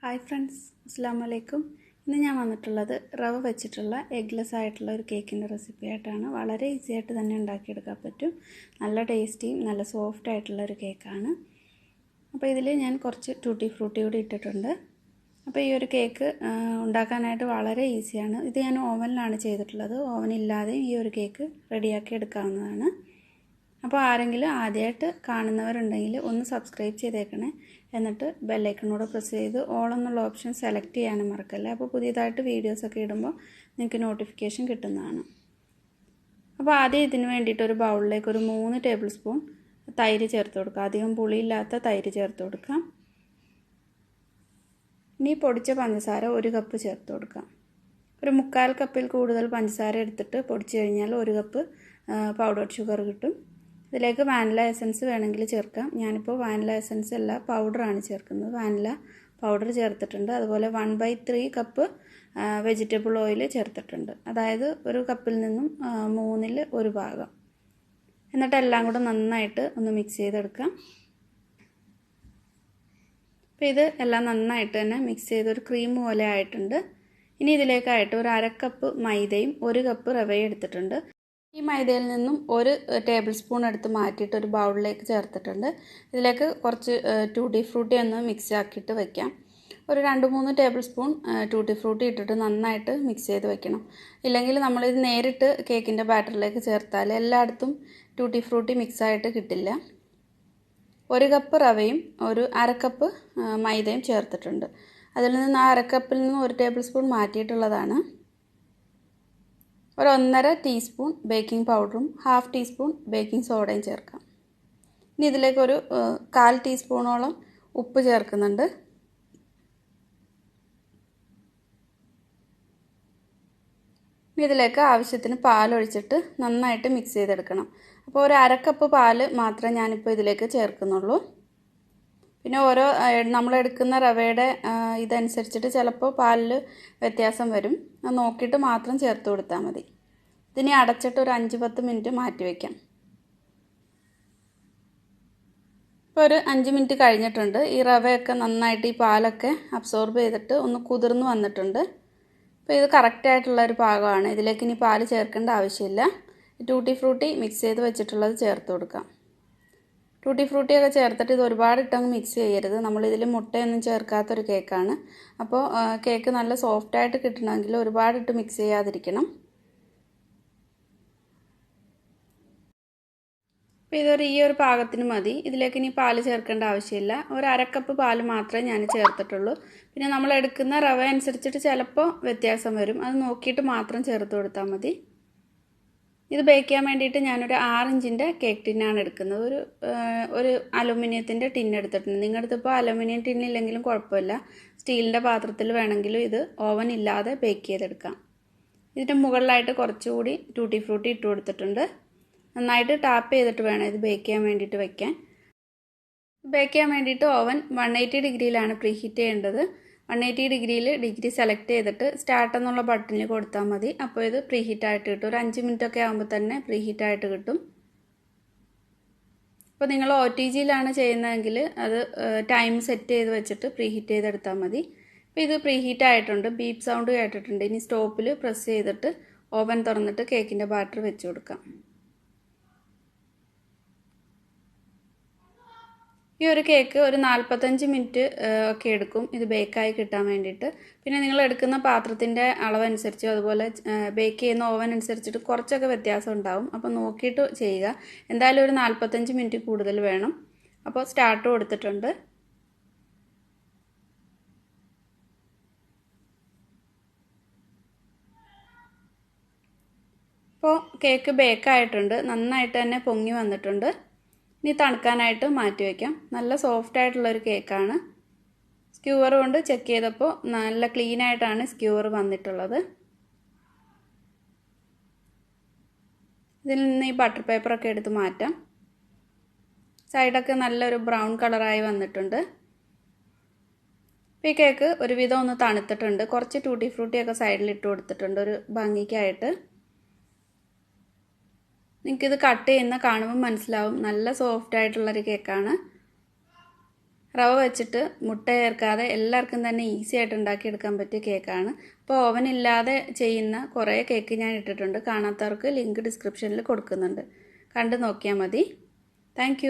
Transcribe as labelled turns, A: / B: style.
A: Hi friends, അസ്സാം വലൈക്കും. ഇന്ന് ഞാൻ വന്നിട്ടുള്ളത് റവ വെച്ചിട്ടുള്ള എഗ്ലെസ് ആയിട്ടുള്ള ഒരു കേക്കിൻ്റെ റെസിപ്പി ആയിട്ടാണ്. വളരെ ഈസി ആയിട്ട് തന്നെ ഉണ്ടാക്കിയെടുക്കാൻ പറ്റും. നല്ല ടേസ്റ്റിയും നല്ല സോഫ്റ്റ് ആയിട്ടുള്ള ഒരു കേക്കാണ്. അപ്പോൾ ഇതിൽ ഞാൻ കുറച്ച് ടൂട്ടി ഫ്രൂട്ടി കൂടി ഇട്ടിട്ടുണ്ട്. അപ്പോൾ ഈ ഒരു കേക്ക് ഉണ്ടാക്കാനായിട്ട് വളരെ ഈസിയാണ്. ഇത് ഞാൻ ഓവനിലാണ് ചെയ്തിട്ടുള്ളത്. ഓവനില്ലാതെ ഈ ഒരു കേക്ക് റെഡിയാക്കി എടുക്കാവുന്നതാണ്. അപ്പോൾ ആരെങ്കിലും ആദ്യമായിട്ട് കാണുന്നവരുണ്ടെങ്കിൽ ഒന്ന് സബ്സ്ക്രൈബ് ചെയ്തേക്കണേ. എന്നിട്ട് ബെല്ലൈക്കണോട് പ്രസ് ചെയ്ത് ഓൾ എന്നുള്ള ഓപ്ഷൻ സെലക്ട് ചെയ്യാനും മറക്കല്ലേ. അപ്പോൾ പുതിയതായിട്ട് വീഡിയോസൊക്കെ ഇടുമ്പോൾ നിങ്ങൾക്ക് നോട്ടിഫിക്കേഷൻ കിട്ടുന്നതാണ്. അപ്പോൾ ആദ്യം ഇതിന് വേണ്ടിയിട്ട് ഒരു ബൗളിലേക്ക് ഒരു 3 ടേബിൾ സ്പൂൺ തൈര് ചേർത്ത് കൊടുക്കുക. അധികം പുളിയില്ലാത്ത തൈര് ചേർത്ത് കൊടുക്കാം. ഇനി പൊടിച്ച പഞ്ചസാര 1 കപ്പ് ചേർത്ത് കൊടുക്കാം. ഒരു 1/4 കപ്പിൽ കൂടുതൽ പഞ്ചസാര എടുത്തിട്ട് പൊടിച്ച് കഴിഞ്ഞാൽ 1 കപ്പ് പൗഡർ ഷുഗർ കിട്ടും. ഇതിലേക്ക് വാനില എസൻസ് വേണമെങ്കിൽ ചേർക്കാം. ഞാനിപ്പോൾ വാനില എസൻസ് അല്ല, പൗഡറാണ് ചേർക്കുന്നത്. വാനില പൗഡർ ചേർത്തിട്ടുണ്ട്. അതുപോലെ 1/3 കപ്പ് വെജിറ്റബിൾ ഓയിൽ ചേർത്തിട്ടുണ്ട്. അതായത് ഒരു കപ്പിൽ നിന്നും 1/3 ഭാഗം. എന്നിട്ട് എല്ലാം കൂടെ നന്നായിട്ട് ഒന്ന് മിക്സ് ചെയ്തെടുക്കാം. അപ്പോൾ ഇത് എല്ലാം നന്നായിട്ട് തന്നെ മിക്സ് ചെയ്തൊരു ക്രീം പോലെ ആയിട്ടുണ്ട്. ഇനി ഇതിലേക്കായിട്ട് ഒരു 1/2 കപ്പ് മൈദയും 1 കപ്പ് റവയും എടുത്തിട്ടുണ്ട്. ഈ മൈദയിൽ നിന്നും 1 ടേബിൾ സ്പൂൺ എടുത്ത് മാറ്റിയിട്ട് ഒരു ബൗളിലേക്ക് ചേർത്തിട്ടുണ്ട്. ഇതിലേക്ക് കുറച്ച് ടൂട്ടി ഫ്രൂട്ടി ഒന്ന് മിക്സ് ആക്കിയിട്ട് വയ്ക്കാം. ഒരു 2-3 ടേബിൾ സ്പൂൺ ടൂട്ടി ഫ്രൂട്ടി ഇട്ടിട്ട് നന്നായിട്ട് മിക്സ് ചെയ്ത് വെക്കണം. ഇല്ലെങ്കിൽ നമ്മളിത് നേരിട്ട് കേക്കിൻ്റെ ബാറ്ററിലേക്ക് ചേർത്താൽ എല്ലായിടത്തും ടൂട്ടി ഫ്രൂട്ടി മിക്സായിട്ട് കിട്ടില്ല. 1 കപ്പ് റവയും ഒരു 1/2 കപ്പ് മൈദയും ചേർത്തിട്ടുണ്ട്. അതിൽ നിന്ന് ആ 1/2 കപ്പിൽ നിന്ന് 1 ടേബിൾ സ്പൂൺ മാറ്റിയിട്ടുള്ളതാണ്. ഒരു 1.5 ടീസ്പൂൺ ബേക്കിംഗ് പൗഡറും 1/2 ടീസ്പൂൺ ബേക്കിംഗ് സോഡയും ചേർക്കാം. ഇനി ഇതിലേക്ക് ഒരു 1/4 ടീസ്പൂണോളം ഉപ്പ് ചേർക്കുന്നുണ്ട്. ഇതിലേക്ക് ആവശ്യത്തിന് പാലൊഴിച്ചിട്ട് നന്നായിട്ട് മിക്സ് ചെയ്തെടുക്കണം. അപ്പോൾ ഒരു 1/2 കപ്പ് പാല് മാത്രമേ ഞാനിപ്പോൾ ഇതിലേക്ക് ചേർക്കുന്നുള്ളൂ. പിന്നെ നമ്മളെടുക്കുന്ന റവയുടെ ഇതനുസരിച്ചിട്ട് ചിലപ്പോൾ പാലിൽ വ്യത്യാസം വരും. അത് നോക്കിയിട്ട് മാത്രം ചേർത്ത് കൊടുത്താൽ മതി. ഇതിനെ അടച്ചിട്ട് ഒരു 5-10 മിനിറ്റ് മാറ്റി വയ്ക്കാം. ഇപ്പോൾ ഒരു 5 മിനിറ്റ് കഴിഞ്ഞിട്ടുണ്ട്. ഈ റവയൊക്കെ നന്നായിട്ട് ഈ പാലൊക്കെ അബ്സോർബ് ചെയ്തിട്ട് ഒന്ന് കുതിർന്ന് വന്നിട്ടുണ്ട്. അപ്പോൾ ഇത് കറക്റ്റായിട്ടുള്ളൊരു പാകമാണ്. ഇതിലേക്ക് ഇനി പാല് ചേർക്കേണ്ട ആവശ്യമില്ല. ടൂട്ടി ഫ്രൂട്ടി മിക്സ് ചെയ്ത് വെച്ചിട്ടുള്ളത് ചേർത്ത് കൊടുക്കാം. ടൂട്ടി ഫ്രൂട്ടിയൊക്കെ ചേർത്തിട്ട് ഇത് ഒരുപാട് ഇട്ടങ്ങ് മിക്സ് ചെയ്യരുത്. നമ്മളിതിൽ മുട്ടയൊന്നും ചേർക്കാത്തൊരു കേക്കാണ്. അപ്പോൾ കേക്ക് നല്ല സോഫ്റ്റായിട്ട് കിട്ടണമെങ്കിൽ ഒരുപാടിട്ട് മിക്സ് ചെയ്യാതിരിക്കണം. അപ്പോൾ ഈ ഒരു പാകത്തിന് മതി. ഇതിലേക്ക് ഇനി പാല് ചേർക്കേണ്ട ആവശ്യമില്ല. ഒരു 1/2 കപ്പ് പാല് മാത്രമേ ഞാൻ ചേർത്തിട്ടുള്ളൂ. പിന്നെ നമ്മൾ എടുക്കുന്ന റവ അനുസരിച്ചിട്ട് ചിലപ്പോൾ വ്യത്യാസം വരും. അത് നോക്കിയിട്ട് മാത്രം ചേർത്ത് കൊടുത്താൽ മതി. ഇത് ബേക്ക് ചെയ്യാൻ വേണ്ടിയിട്ട് ഞാനൊരു 6 ഇഞ്ചിൻ്റെ കേക്ക് ടിന്നാണ് എടുക്കുന്നത്. ഒരു അലുമിനിയത്തിൻ്റെ ടിൻ എടുത്തിട്ടുണ്ട്. നിങ്ങളുടെ അടുത്തിപ്പോൾ അലുമിനിയം ടിന്നില്ലെങ്കിലും കുഴപ്പമില്ല. സ്റ്റീലിൻ്റെ പാത്രത്തിൽ വേണമെങ്കിലും ഇത് ഓവൻ ഇല്ലാതെ ബേക്ക് ചെയ്തെടുക്കാം. ഇതിൻ്റെ മുകളിലായിട്ട് കുറച്ചുകൂടി ടൂട്ടി ഫ്രൂട്ടി ഇട്ട് കൊടുത്തിട്ടുണ്ട്. നന്നായിട്ട് ടാപ്പ് ചെയ്തിട്ട് വേണം ഇത് ബേക്ക് ചെയ്യാൻ വേണ്ടിയിട്ട് വയ്ക്കാൻ. ബേക്ക് ചെയ്യാൻ വേണ്ടിയിട്ട് ഓവൻ 180 ഡിഗ്രിയിലാണ് പ്രീ ഹീറ്റ് ചെയ്യേണ്ടത്. 180 ഡിഗ്രിയിൽ ഡിഗ്രി സെലക്ട് ചെയ്തിട്ട് സ്റ്റാർട്ട് എന്നുള്ള ബട്ടണിൽ കൊടുത്താൽ മതി. അപ്പോൾ ഇത് പ്രീ ഹീറ്റായിട്ട് കിട്ടും. ഒരു 5 മിനിറ്റൊക്കെ ആകുമ്പോൾ തന്നെ പ്രീ ഹീറ്റായിട്ട് കിട്ടും. അപ്പോൾ നിങ്ങൾ OTGയിലാണ് ചെയ്യുന്നതെങ്കിൽ അത് ടൈം സെറ്റ് ചെയ്ത് വെച്ചിട്ട് പ്രീ ഹീറ്റ് ചെയ്തെടുത്താൽ മതി. അപ്പോൾ ഇത് പ്രീ ഹീറ്റ് ആയിട്ടുണ്ട്. ബീപ്പ് സൗണ്ട് കേട്ടിട്ടുണ്ട്. ഇനി സ്റ്റോപ്പിൽ പ്രസ് ചെയ്തിട്ട് ഓവൻ തുറന്നിട്ട് കേക്കിൻ്റെ ബാറ്റർ വെച്ച് കൊടുക്കാം. ഈ ഒരു കേക്ക് ഒരു 45 മിനിറ്റ് ഒക്കെ എടുക്കും ഇത് ബേക്കായി കിട്ടാൻ വേണ്ടിയിട്ട്. പിന്നെ നിങ്ങൾ എടുക്കുന്ന പാത്രത്തിൻ്റെ അളവനുസരിച്ചോ അതുപോലെ ബേക്ക് ചെയ്യുന്ന ഓവൻ അനുസരിച്ചിട്ട് കുറച്ചൊക്കെ വ്യത്യാസം ഉണ്ടാവും. അപ്പോൾ നോക്കിയിട്ട് ചെയ്യുക. എന്തായാലും ഒരു 45 മിനിറ്റ് കൂടുതൽ വേണം. അപ്പോൾ സ്റ്റാർട്ട് കൊടുത്തിട്ടുണ്ട്. ഇപ്പോൾ കേക്ക് ബേക്കായിട്ടുണ്ട്. നന്നായിട്ട് തന്നെ പൊങ്ങി വന്നിട്ടുണ്ട്. ഇനി തണുക്കാനായിട്ട് മാറ്റി വയ്ക്കാം. നല്ല സോഫ്റ്റ് ആയിട്ടുള്ളൊരു കേക്കാണ്. സ്ക്യൂവർ കൊണ്ട് ചെക്ക് ചെയ്തപ്പോൾ നല്ല ക്ലീൻ ആയിട്ടാണ് സ്ക്യൂവർ വന്നിട്ടുള്ളത്. ഇതിൽ നിന്ന് ഈ ബട്ടർ പേപ്പറൊക്കെ എടുത്ത് മാറ്റാം. സൈഡൊക്കെ നല്ലൊരു ബ്രൗൺ കളറായി വന്നിട്ടുണ്ട്. ഈ കേക്ക് ഒരുവിധം ഒന്ന് തണുത്തിട്ടുണ്ട്. കുറച്ച് ടൂട്ടി ഫ്രൂട്ടിയൊക്കെ സൈഡിൽ ഇട്ട് കൊടുത്തിട്ടുണ്ട് ഒരു ഭംഗിക്കായിട്ട്. നിങ്ങൾക്കിത് കട്ട് ചെയ്യുന്ന കാണുമ്പോൾ മനസ്സിലാവും നല്ല സോഫ്റ്റ് ആയിട്ടുള്ളൊരു കേക്കാണ്. റവ വെച്ചിട്ട് മുട്ട ചേർക്കാതെ എല്ലാവർക്കും തന്നെ ഈസി ആയിട്ട് ഉണ്ടാക്കിയെടുക്കാൻ പറ്റിയ കേക്കാണ്. അപ്പോൾ ഓവനില്ലാതെ ചെയ്യുന്ന കുറേ കേക്ക് ഞാൻ ഇട്ടിട്ടുണ്ട്. കാണാത്തവർക്ക് ലിങ്ക് ഡിസ്ക്രിപ്ഷനിൽ കൊടുക്കുന്നുണ്ട്, കണ്ടു നോക്കിയാൽ മതി. താങ്ക്